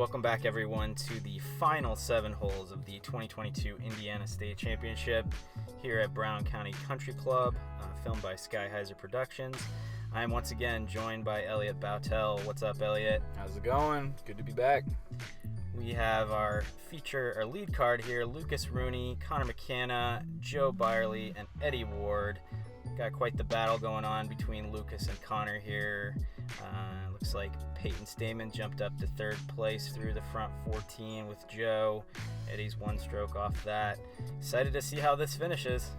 Welcome back, everyone, to the final 7 holes of the 2022 Indiana State Championship here at Brown County Country Club, filmed by Sky Heiser Productions. I am once again joined by Elliot Bautel. What's up, Elliot? How's it going? Good to be back. We have our lead card here: Lucas Rooney, Connor McKanna, Joe Byerly, and Eddie Ward. Got quite the battle going on between Lucas and Connor here. Looks like Peyton Stamen jumped up to third place through the front 14 with Joe. Eddie's one stroke off that. Excited to see how this finishes.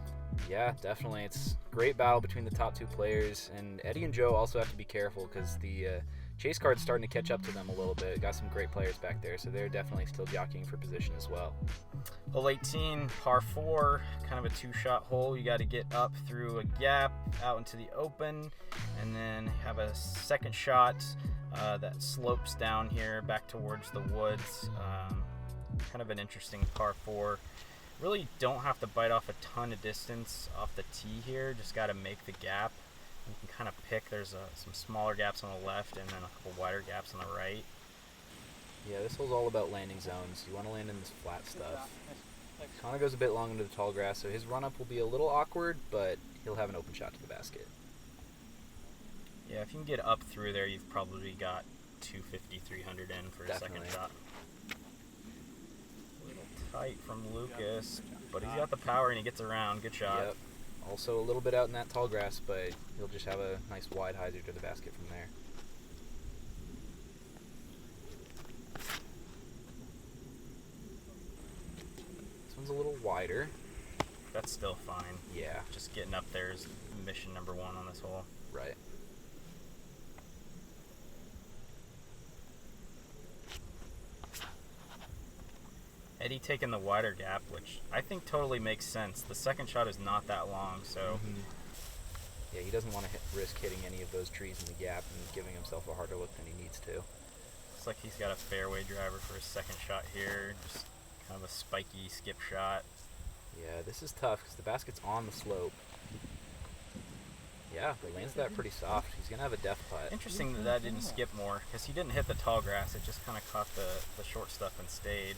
Yeah, definitely. It's a great battle between the top 2 players, and Eddie and Joe also have to be careful because the chase card's starting to catch up to them a little bit. Got some great players back there, so they're definitely still jockeying for position as well. Hole 18, par 4, kind of a 2-shot hole. You got to get up through a gap out into the open, and then have a second shot that slopes down here back towards the woods. Kind of an interesting par 4. Really don't have to bite off a ton of distance off the tee here. Just got to make the gap. You can kind of pick. There's some smaller gaps on the left and then a couple wider gaps on the right. Yeah, this hole's all about landing zones. You want to land in this flat stuff. Connor goes a bit long into the tall grass, so his run-up will be a little awkward, but he'll have an open shot to the basket. Yeah, if you can get up through there, you've probably got 250, 300 in for a second shot. A little tight from Lucas, but he's got the power and he gets around. Good shot. Yep. Also a little bit out in that tall grass, but he'll just have a nice wide hyzer to the basket from there. This one's a little wider. That's still fine. Yeah. Just getting up there is mission number 1 on this hole. Right. Eddie taking the wider gap, which I think totally makes sense. The second shot is not that long, so... Yeah, he doesn't want to risk hitting any of those trees in the gap and giving himself a harder look than he needs to. Looks like he's got a fairway driver for his second shot here. Just kind of a spiky skip shot. Yeah, this is tough because the basket's on the slope. Yeah, he lands that pretty soft. He's going to have a death putt. Interesting that didn't skip more, because he didn't hit the tall grass. It just kind of caught the short stuff and stayed.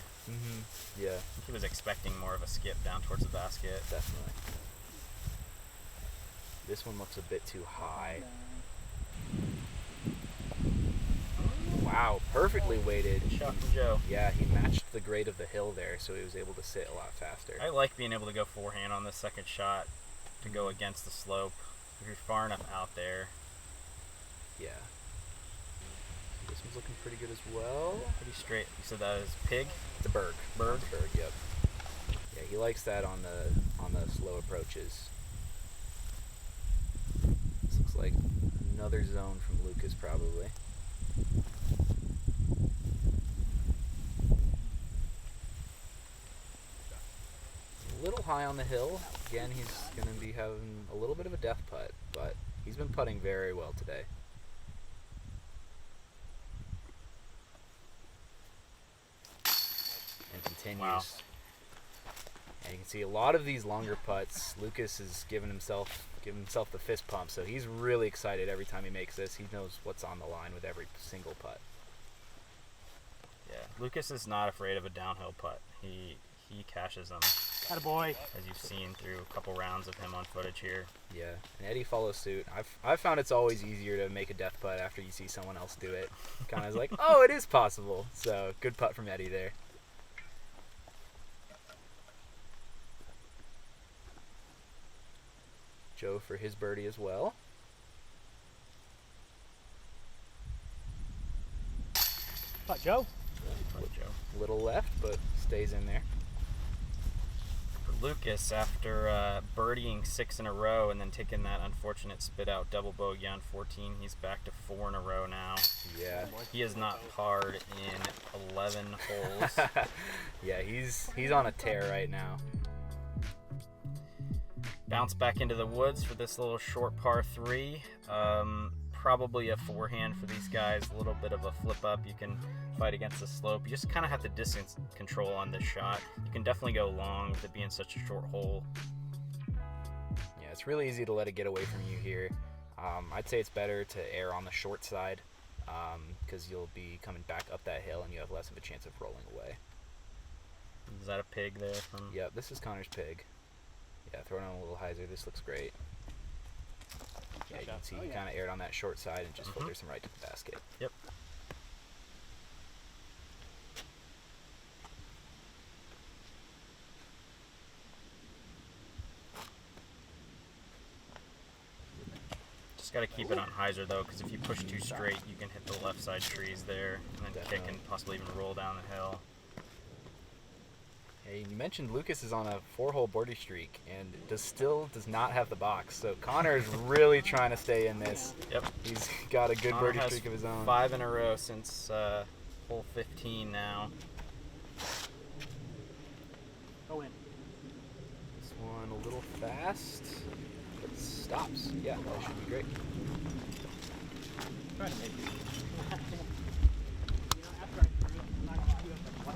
Yeah. I think he was expecting more of a skip down towards the basket. Definitely. This one looks a bit too high. Wow, perfectly weighted. Good shot from Joe. Yeah, he matched the grade of the hill there, so he was able to sit a lot faster. I like being able to go forehand on this second shot to go against the slope. If you're far enough out there. Yeah. This one's looking pretty good as well. Pretty straight. You said that is Pig? It's a Berg. Berg? Berg, yep. Yeah, he likes that on the slow approaches. This looks like another zone from Lucas, probably. A little high on the hill. Again, he's going to be having a little bit of a death putt, but he's been putting very well today. And continues. Wow. And you can see a lot of these longer putts, Lucas is giving himself the fist pump, so he's really excited every time he makes this. He knows what's on the line with every single putt. Yeah, Lucas is not afraid of a downhill putt. He cashes them. Attaboy. As you've seen through a couple rounds of him on footage here. Yeah, and Eddie follows suit. I've found it's always easier to make a death putt after you see someone else do it. Kind of like, oh, it is possible. So good putt from Eddie there. Joe for his birdie as well. Putt, Joe. Putt, Joe. Little left, but stays in there. For Lucas, after birdieing 6 in a row and then taking that unfortunate spit out double bogey on 14, he's back to 4 in a row now. Yeah. He is not parred in 11 holes. Yeah, he's on a tear right now. Bounce back into the woods for this little short par 3. Probably a forehand for these guys, a little bit of a flip up. You can fight against the slope. You just kind of have the distance control on this shot. You can definitely go long with it being such a short hole. Yeah, it's really easy to let it get away from you here. I'd say it's better to err on the short side. because you'll be coming back up that hill and you have less of a chance of rolling away. Is that a pig there from? Yep, this is Connor's pig. Yeah, throwing on a little hyzer. This looks great. Yeah, you can see he kind of aired on that short side and just filters him right to the basket. Yep. Just got to keep it on hyzer though, because if you push too straight, you can hit the left side trees there, and then kick and possibly even roll down the hill. Hey, you mentioned Lucas is on a 4-hole birdie streak and does not have the box. So Connor is really trying to stay in this. Yep. He's got a good Connor birdie has streak of his own. 5 in a row since hole 15 now. Go in. This one a little fast, but stops. Yeah, that should be great. Try to make it.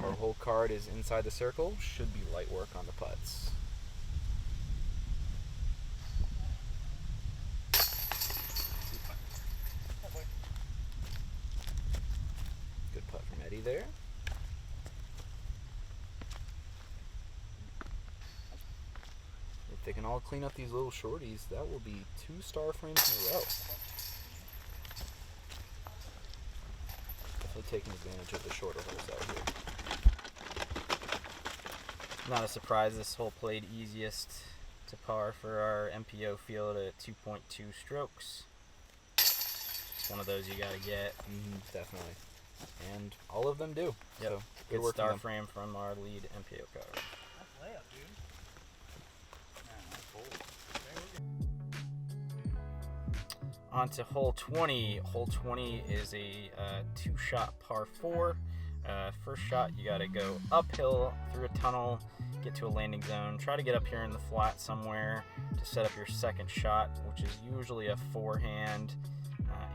Our whole card is inside the circle. Should be light work on the putts. Good putt from Eddie there. If they can all clean up these little shorties, that will be 2 star frames in a row. Definitely taking advantage of the shorter holes out here. Not a surprise, this hole played easiest to par for our MPO field at 2.2 strokes. It's one of those you gotta get. Definitely. And all of them do. Yep. So Good work star from them. frame from our lead MPO card. That's layup, dude. On to hole 20. Hole 20 is a 2-shot par 4. First shot, you got to go uphill through a tunnel, get to a landing zone, try to get up here in the flat somewhere to set up your second shot, which is usually a forehand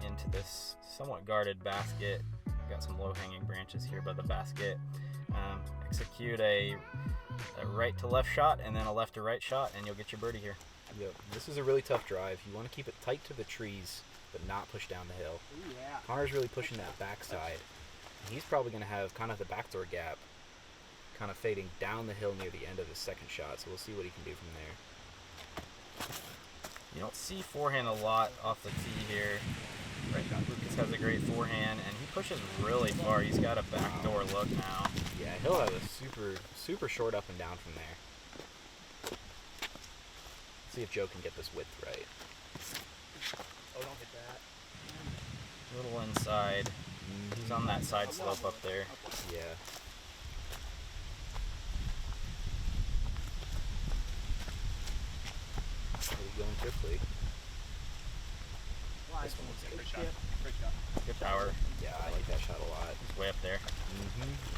into this somewhat guarded basket. Got some low-hanging branches here by the basket. Execute a right to left shot and then a left to right shot, and you'll get your birdie here. Yep. This is a really tough drive. You want to keep it tight to the trees, but not push down the hill. Ooh, yeah. Connor's really pushing that backside. He's probably going to have kind of the backdoor gap kind of fading down the hill near the end of his second shot, so we'll see what he can do from there. You don't see forehand a lot off the tee here. Right, Lucas has a great forehand, and he pushes really far. He's got a backdoor look now. Yeah, he'll have a super short up and down from there. See if Joe can get this width right. Oh, don't hit that. A little inside. He's on that side slope up there. Yeah. Really going quickly. This one looks Great good. shot. Great shot. Good power. Yeah, I like that shot a lot. He's way up there.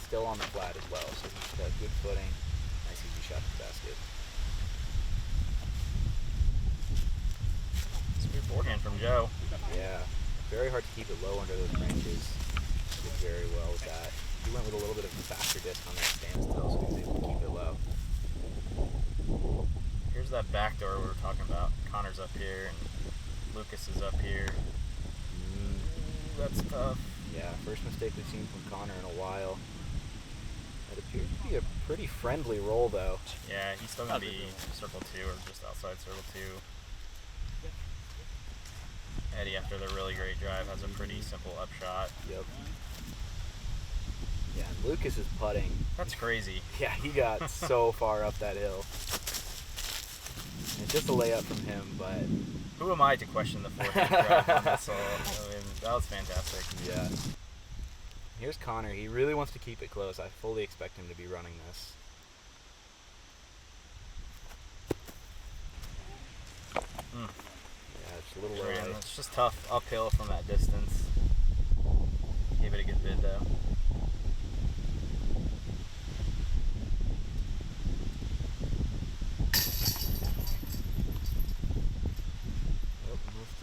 Still on the flat as well, so he's got good footing. Nice easy shot to the basket. It's a good forehand from Joe. Yeah, very hard to keep it low under those branches. Did very well with that. He went with a little bit of a faster disc on that standstill, so he was able to keep it low. Here's that backdoor we were talking about. Connor's up here, and Lucas is up here. Ooh, that's tough. Yeah, first mistake we've seen from Connor in a while. That appears to be a pretty friendly roll, though. Yeah, he's still going to be circle 2 or just outside circle 2. Eddie, after the really great drive, has a pretty simple upshot. Yep. Yeah, and Lucas is putting. That's crazy. Yeah, he got so far up that hill. And just a layup from him, but Who am I to question the forehand drive on this hole? I mean, that was fantastic. yeah. Here's Connor. He really wants to keep it close. I fully expect him to be running this. Yeah, just a little low. Man, it's just tough uphill from that distance. Gave it a good bid though.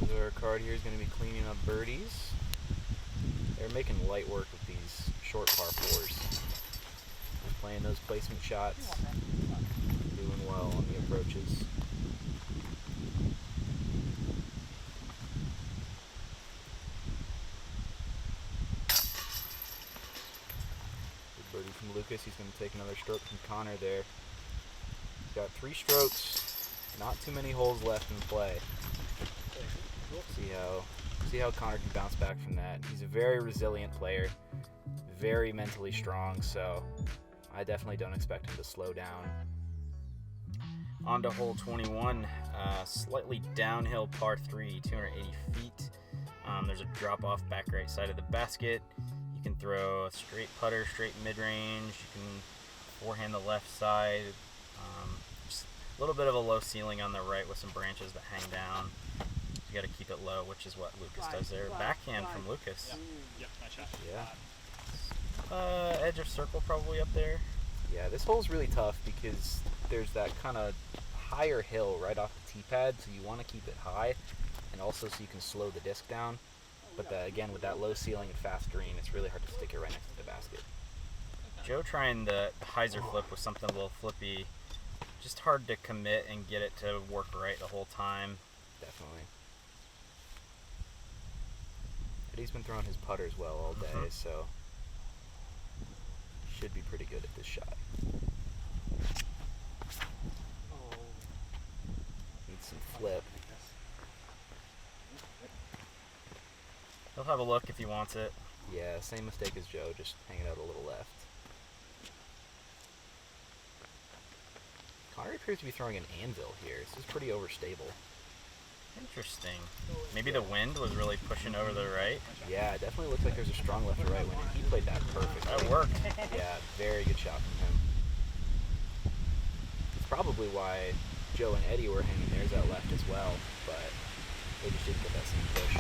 Most of our card here is going to be cleaning up birdies. They're making light work with these short par 4s. Just playing those placement shots. Doing well on the approaches. Lucas. He's going to take another stroke from Connor there. He's got 3 strokes. Not too many holes left in play. See how Connor can bounce back from that. He's a very resilient player, very mentally strong, so I definitely don't expect him to slow down. On to hole 21, slightly downhill par 3, 280 feet. There's a drop off back right side of the basket. You can throw a straight putter, straight mid-range. You can forehand the left side. Just a little bit of a low ceiling on the right with some branches that hang down. You got to keep it low, which is what Lucas does there. Backhand from Lucas. Yep, nice shot. Yeah. Edge of circle probably up there. Yeah, this hole's really tough because there's that kind of higher hill right off the tee pad, so you want to keep it high, and also so you can slow the disc down. But again, with that low ceiling and fast green, it's really hard to stick it right next to the basket. Joe trying the hyzer flip with something a little flippy. Just hard to commit and get it to work right the whole time. Definitely. Eddie's been throwing his putters well all day, so should be pretty good at this shot. Needs some flip. He'll have a look if he wants it. Yeah, same mistake as Joe, just hang it out a little left. Connor appears to be throwing an anvil here. This is pretty overstable. Interesting. Maybe the wind was really pushing over the right. Yeah, it definitely looks like there's a strong left to right wind, and he played that perfectly. That worked. Yeah, very good shot from him. It's probably why Joe and Eddie were hanging theirs out left as well, but they just didn't get that same push.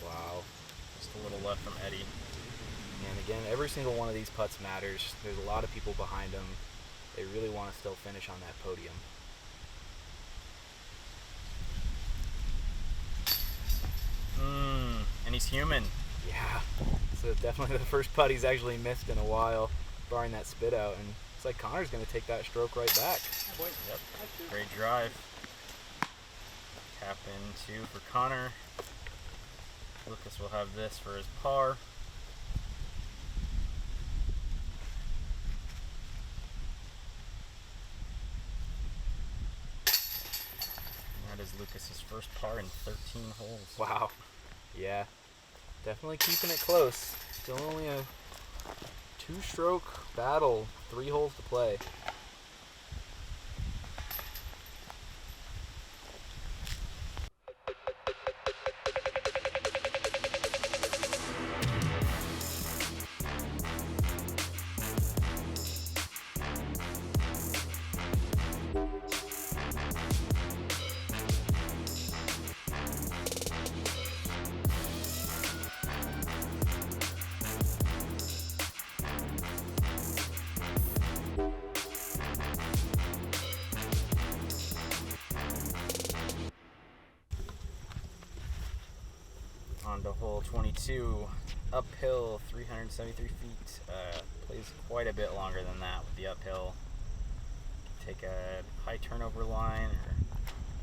Wow. Just a little left from Eddie. And again, every single one of these putts matters. There's a lot of people behind them. They really want to still finish on that podium. And he's human. Yeah, so definitely the first putt he's actually missed in a while, barring that spit out, and it's like Connor's going to take that stroke right back. Yep. Great drive. Tap in 2 for Connor. Lucas will have this for his par. That is Lucas's first par in 13 holes. Wow. Yeah, definitely keeping it close. Still only a 2-stroke battle, 3 holes to play. On to hole 22, uphill 373 feet. Plays quite a bit longer than that with the uphill. Take a high turnover line or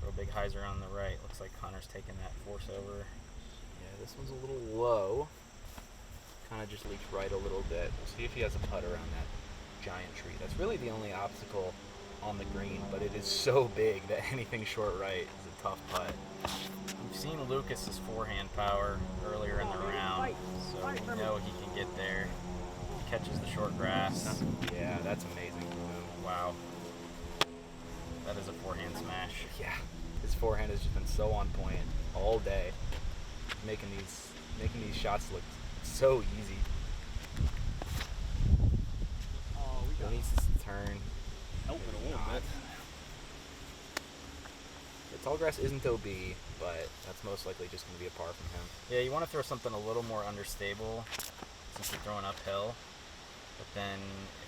throw a big hyzer on the right. Looks like Connor's taking that force over. Yeah, this one's a little low. Kind of just leaks right a little bit. We'll see if he has a putt around that giant tree. That's really the only obstacle on the green, but it is so big that anything short right is a tough putt. We've seen Lucas's forehand power earlier in the round, so we know he can get there. He catches the short grass. Yeah, that's amazing from him. Wow. That is a forehand smash. Yeah, his forehand has just been so on point all day, making these shots look so easy. He needs to turn. The tall grass isn't OB, but that's most likely just going to be a par from him. Yeah, you want to throw something a little more understable since you're throwing uphill. But then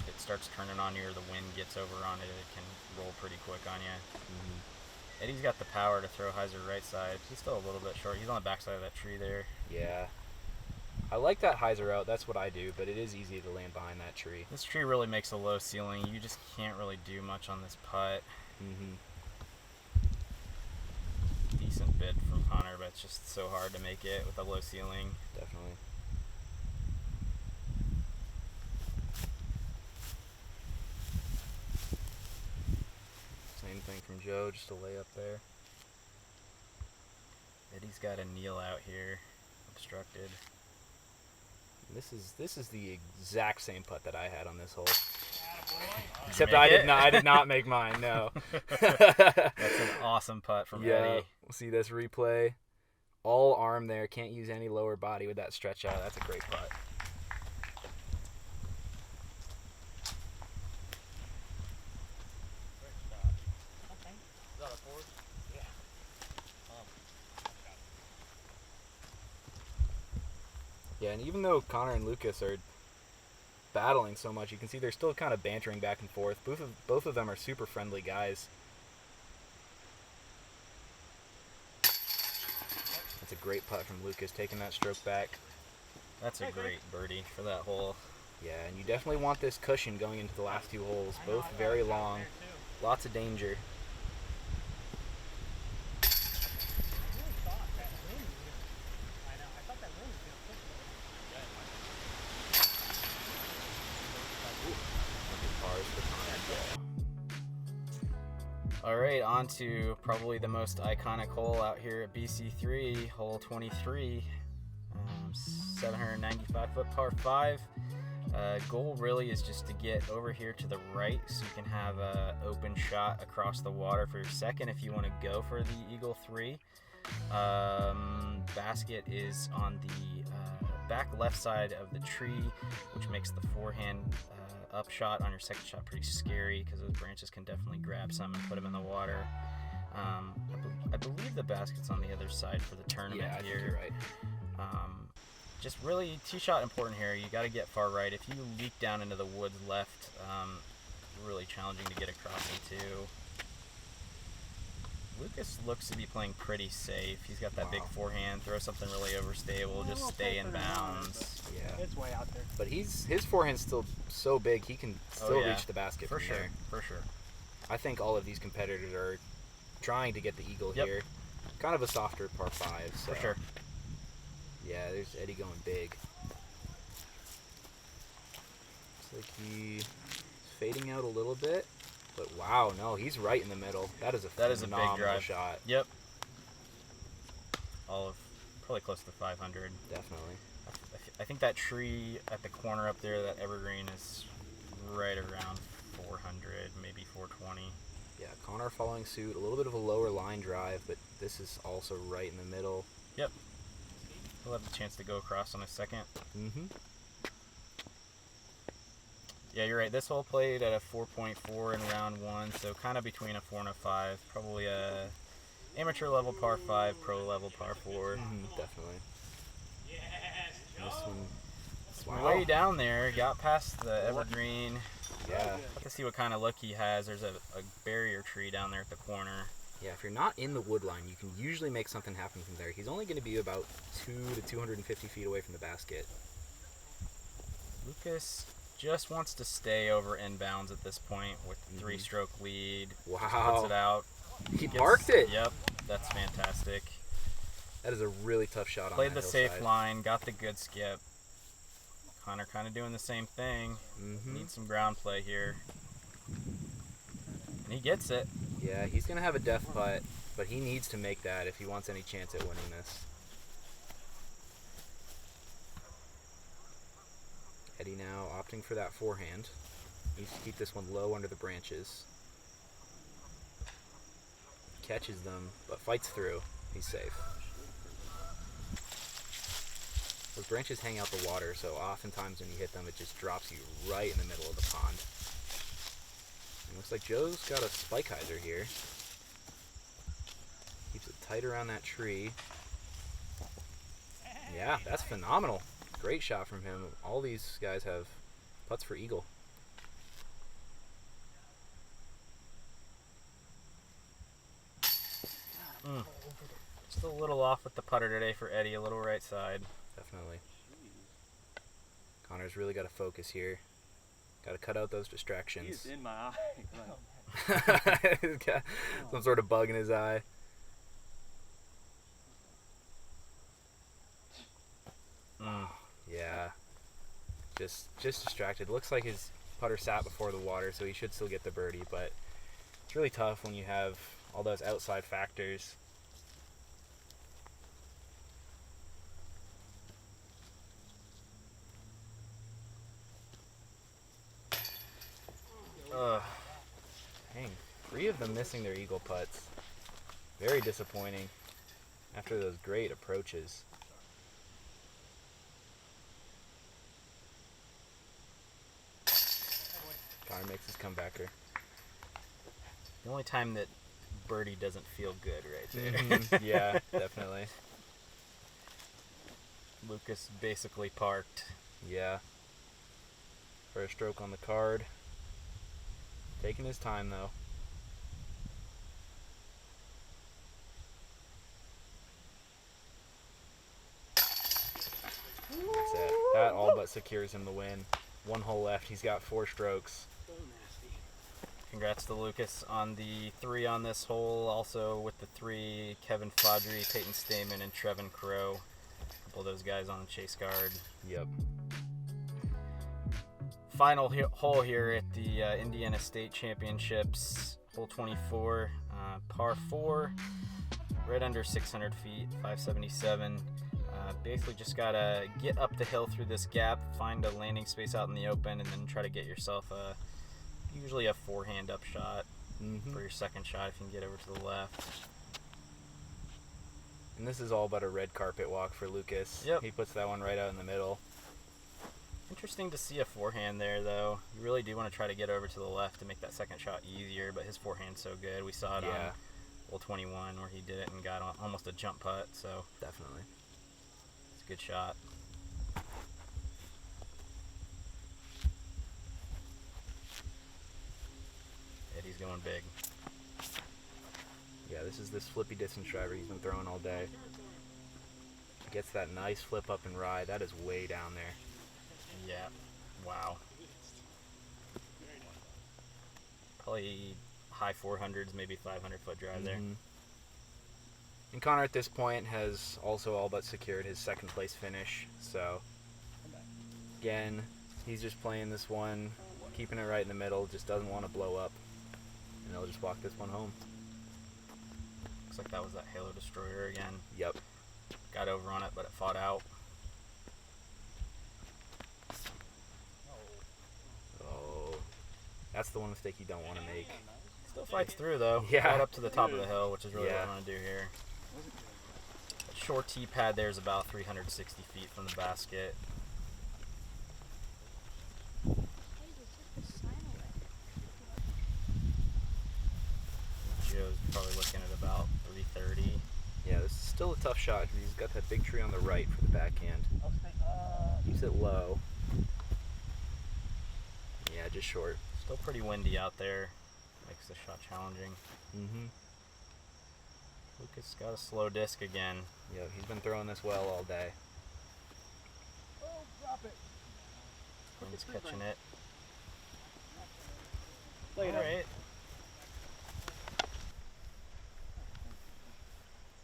if it starts turning on you or the wind gets over on it, it can roll pretty quick on you. Eddie's got the power to throw hyzer right side. He's still a little bit short. He's on the back side of that tree there. Yeah. I like that hyzer out. That's what I do, but it is easy to land behind that tree. This tree really makes a low ceiling. You just can't really do much on this putt. Decent bid from Connor, but it's just so hard to make it with a low ceiling. Definitely. Same thing from Joe, just a layup there. Eddie's got a kneel out here, obstructed. This is the exact same putt that I had on this hole. Did Except you make it? I did not make mine. No. That's an awesome putt from Yeah, Eddie. we'll see this replay. All arm there. Can't use any lower body with that stretch out. That's a great putt. Yeah, and even though Connor and Lucas are battling so much, you can see they're still kind of bantering back and forth. Both of them are super friendly guys. That's a great putt from Lucas, taking that stroke back. That's a great birdie for that hole. Yeah, and you definitely want this cushion going into the last two holes. Both very long. Lots of danger. All right, on to probably the most iconic hole out here at BC3, hole 23, 795-foot par 5. Goal really is just to get over here to the right so you can have an open shot across the water for your second if you want to go for the Eagle 3. Basket is on the back left side of the tree, which makes the forehand up shot on your second shot pretty scary because those branches can definitely grab some and put them in the water. I believe the basket's on the other side for the tournament Yeah, I here. think you're right. Just really tee shot important here. You got to get far right. If you leak down into the woods left, really challenging to get across into. Lucas looks to be playing pretty safe. He's got that big forehand. Throw something really overstable. Just stay in bounds. Yeah. It's way out there. But his forehand's still so big, he can still reach the basket for from sure. there. For sure. I think all of these competitors are trying to get the eagle here. Kind of a softer par 5. So. For sure. Yeah, there's Eddie going big. Looks like he's fading out a little bit. But wow, no, he's right in the middle. That is a phenomenal big drive shot. Yep. All of probably close to 500. Definitely. I think that tree at the corner up there, that evergreen, is right around 400, maybe 420. Yeah, Connor following suit. A little bit of a lower line drive, but this is also right in the middle. Yep. He'll have the chance to go across on a second. Mm-hmm. Yeah, you're right. This hole played at a 4.4 in round 1, so kind of between a 4 and a 5. Probably a amateur level par 5, pro level par 4. Definitely. This one, Way down there, got past the evergreen. Yeah. Let's see what kind of look he has. There's a barrier tree down there at the corner. Yeah, if you're not in the wood line, you can usually make something happen from there. He's only going to be about 2 to 250 feet away from the basket. Lucas just wants to stay over inbounds at this point with the 3-stroke lead. Wow. Just puts it out. He parked it. Yep, that's fantastic. That is a really tough shot on Played that the safe hillside. line, got the good skip. Connor kind of doing the same thing. Needs some ground play here. And he gets it. Yeah, he's going to have a death putt, but he needs to make that if he wants any chance at winning this. Eddie now opting for that forehand. Needs to keep this one low under the branches. Catches them, but fights through. He's safe. Those branches hang out the water, so oftentimes when you hit them, it just drops you right in the middle of the pond. And looks like Joe's got a spike hyzer here. Keeps it tight around that tree. Yeah, that's phenomenal. Great shot from him. All these guys have putts for eagle. Just a little off with the putter today for Eddie, a little right side. Definitely. Connor's really got to focus here. Got to cut out those distractions. He's in my eye. He's got some sort of bug in his eye. Yeah. Just distracted. Looks like his putter sat before the water, so he should still get the birdie, but it's really tough when you have all those outside factors. Dang, 3 of them missing their eagle putts. Very disappointing after those great approaches. Connor makes his comebacker. The only time that birdie doesn't feel good right there. Yeah, definitely. Lucas basically parked. Yeah. First stroke on the card. Taking his time though. That's it. That all but secures him the win. 1 hole left. He's got 4 strokes. So nasty. Congrats to Lucas on the 3 on this hole. Also with the 3, Kevin Fodry, Peyton Stamen, and Trevin Crow. A couple of those guys on the chase card. Yep. Final hole here at the Indiana State Championships, hole 24, par 4, right under 600 feet, 577. Basically just gotta get up the hill through this gap, find a landing space out in the open, and then try to get yourself usually a 4-hand up shot for your second shot if you can get over to the left. And this is all but a red carpet walk for Lucas. Yep. He puts that one right out in the middle. Interesting to see a 4-hand there, though. You really do want to try to get over to the left to make that second shot easier, but his 4-hand's so good. We saw it on hole 21 where he did it and got almost a jump putt, so Definitely. it's a good shot. Eddie's going big. Yeah, this is this flippy distance driver he's been throwing all day. Gets that nice flip up and ride. That is way down there. Yeah. Wow. Probably high 400s, maybe 500-foot drive there. And Connor at this point has also all but secured his second place finish. So, again, he's just playing this one, keeping it right in the middle, just doesn't want to blow up. And he'll just walk this one home. Looks like that was that Halo Destroyer again. Yep. Got over on it, but it fought out. Oh, that's the one mistake you don't want to make. Still fights through, though. Yeah. Right up to the top of the hill, which is really what Yeah. I want to do here. That short tee pad there is about 360 feet from the basket. Joe's probably looking at about 330. Yeah, this is still a tough shot because he's got that big tree on the right for the backhand. Keeps it low. Yeah, just short. Still pretty windy out there. Makes the shot challenging. Lucas got a slow disc again. Yeah, he's been throwing this well all day. Oh, drop it. Wind's catching it. Play it up. Alright.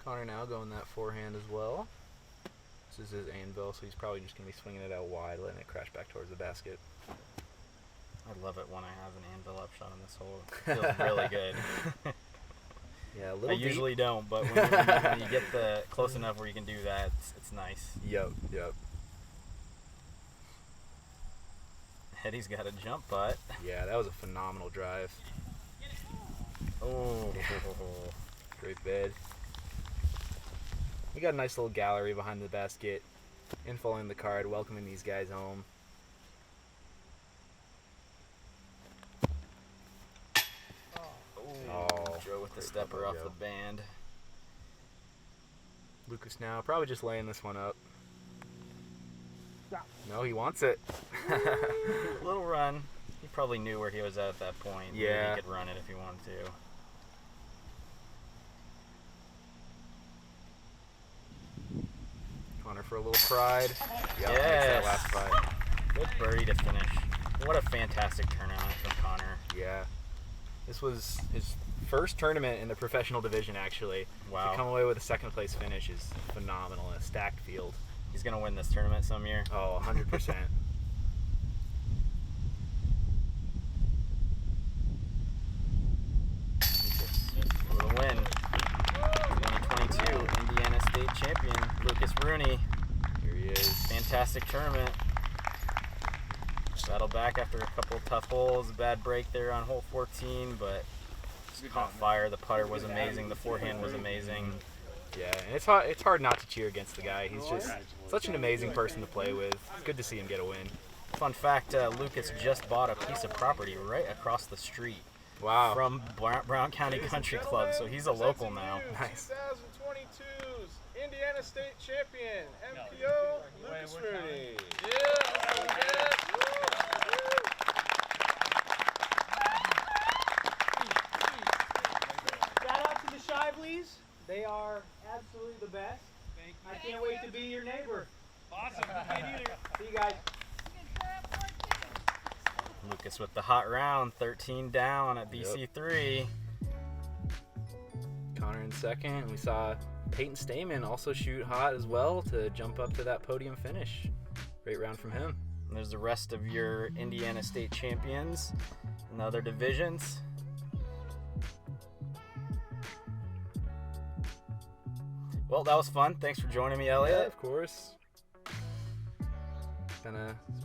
Connor now going that 4-hand as well. This is his anvil, so he's probably just going to be swinging it out wide, letting it crash back towards the basket. I love it when I have an anvil up shot on this hole. It feels really good. Yeah, a little I deep. usually don't, but when you get the close enough where you can do that, it's nice. Yep. Eddie's got a jump putt. Yeah, that was a phenomenal drive. Oh, Great bid. We got a nice little gallery behind the basket. Infoing the card, welcoming these guys home. Oh, Joe with the great stepper combo, off Joe. the band. Lucas now probably just laying this one up. Stop. No, he wants it. Little run. He probably knew where he was at that point. Maybe Yeah. he could run it if he wanted to. Connor for a little pride. Yep, makes Yes. that last putt. Good birdie to finish. What a fantastic tournament from Connor. Yeah. This was his first tournament in the professional division, actually. Wow. To come away with a second place finish is phenomenal in a stacked field. He's going to win this tournament some year. Oh, 100%. For the win. 2022 Indiana State champion, Lucas Rooney. Here he is. Fantastic tournament. Battled back after a couple of tough holes. A bad break there on hole 14, but just caught fire. The putter was amazing. The forehand was amazing. Yeah, and it's hard not to cheer against the guy. He's just such an amazing person to play with. It's good to see him get a win. Fun fact, Lucas just bought a piece of property right across the street Wow. from Brown County Country Club, so he's a local now. Nice. 2022's Indiana State champion, MPO, Lucas Rooney. Shout out to the Shiveleys. They are absolutely the best. I can't wait to be your neighbor. Awesome. See you guys. Lucas with the hot round, 13 down at BC3. Connor in second. We saw Peyton Stamen also shoot hot as well to jump up to that podium finish. Great round from him. And there's the rest of your Indiana State champions in the other divisions. Well, that was fun. Thanks for joining me, Yeah, Elliot. of course. It's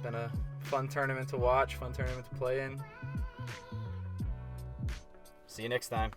been a fun tournament to watch, fun tournament to play in. See you next time.